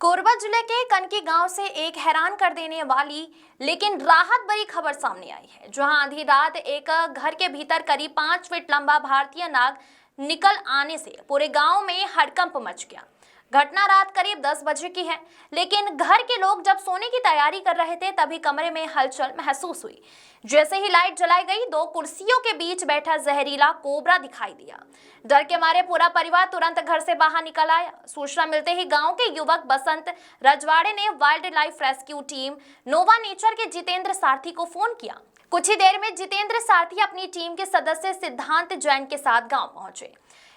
कोरबा जिले के कनकी गांव से एक हैरान कर देने वाली लेकिन राहत भरी खबर सामने आई है, जहां आधी रात एक घर के भीतर करीब 5 फीट लंबा भारतीय नाग निकल आने से पूरे गांव में हड़कंप मच गया। घटना रात करीब 10 बजे की है, लेकिन घर के लोग जब सोने की तैयारी कर रहे थे तभी कमरे में हलचल महसूस हुई। जैसे ही लाइट जलाई गई, 2 कुर्सियों के बीच बैठा जहरीला कोबरा दिखाई दिया। डर के मारे पूरा परिवार तुरंत घर से बाहर निकल आया। सूचना मिलते ही गांव के युवक बसंत रजवाड़े ने wild life rescue team Nova Nature के जितेंद्र सारथी को फोन किया। कुछ ही देर में जितेंद्र सारथी अपनी टीम के सदस्य सिद्धांत जैन के साथ गांव पहुंचे।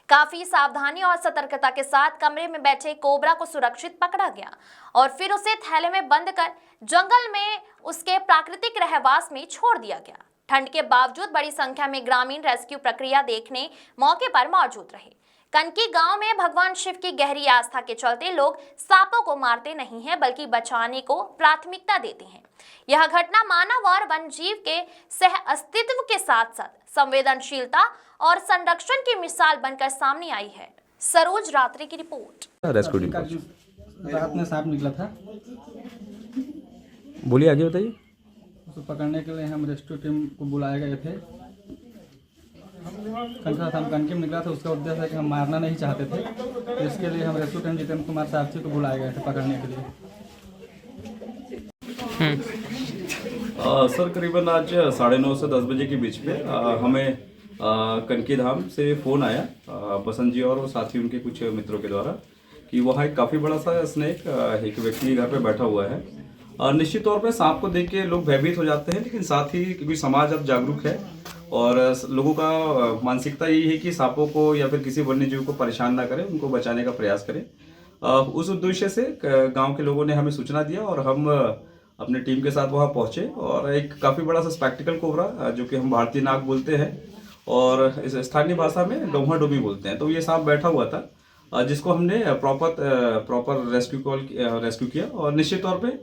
काफी सावधानी और सतर्कता के साथ कमरे में बैठे कोबरा को सुरक्षित पकड़ा गया और फिर उसे थैले में बंद कर जंगल में उसके प्राकृतिक रहवास में छोड़ दिया गया। ठंड के बावजूद बड़ी संख्या में ग्रामीण रेस्क्यू प्रक्रिया देखने मौके पर मौजूद रहे। कनकी गांव में भगवान शिव की गहरी आस्था के चलते लोग सांपों को मारते नहीं हैं, बल्कि बचाने को प्राथमिकता देते हैं। यह घटना मानव और वन जीव के सह अस्तित्व के साथ साथ संवेदनशीलता और संरक्षण की मिसाल बनकर सामने आई है। सरोज रात्रि की रिपोर्ट। रेस्क्यू टीम रात में सांप निकला था, बोलिए, आगे बताइए। उसको पकड़ने के लिए हम रेस्क्यू टीम को बुलाए गए थे। कनकी में निकला था, उसका उद्देश्य है कि हम मारना नहीं चाहते थे, तो इसके लिए हम रेस्क्यू टीम जितेंद्र कुमार सारथी को बुलाए गए थे पकड़ने के लिए। सर करीबन आज 9:30 से 10 बजे के बीच में हमें कनकी धाम से फ़ोन आया बसंत जी और साथी उनके कुछ मित्रों के द्वारा कि वहाँ एक काफ़ी बड़ा सा स्नेक एक व्यक्ति घर पे बैठा हुआ है। निश्चित तौर पे सांप को देख के लोग भयभीत हो जाते हैं, लेकिन साथ ही क्योंकि समाज अब जागरूक है और लोगों का मानसिकता यही है कि सांपों को या फिर किसी वन्य जीव को परेशान ना करें, उनको बचाने का प्रयास करें। उस उद्देश्य से गाँव के लोगों ने हमें सूचना दिया और हम अपनी टीम के साथ वहाँ पहुँचे और एक काफ़ी बड़ा सा स्पेक्टिकल कोबरा, जो कि हम भारतीय नाग बोलते हैं और इस स्थानीय भाषा में डोमा डोबी बोलते हैं, तो ये सांप बैठा हुआ था, जिसको हमने प्रॉपर रेस्क्यू किया। और निश्चित तौर पे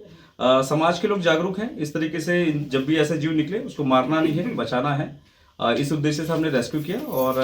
समाज के लोग जागरूक हैं इस तरीके से, जब भी ऐसे जीव निकले उसको मारना नहीं है, बचाना है। इस उद्देश्य से हमने रेस्क्यू किया और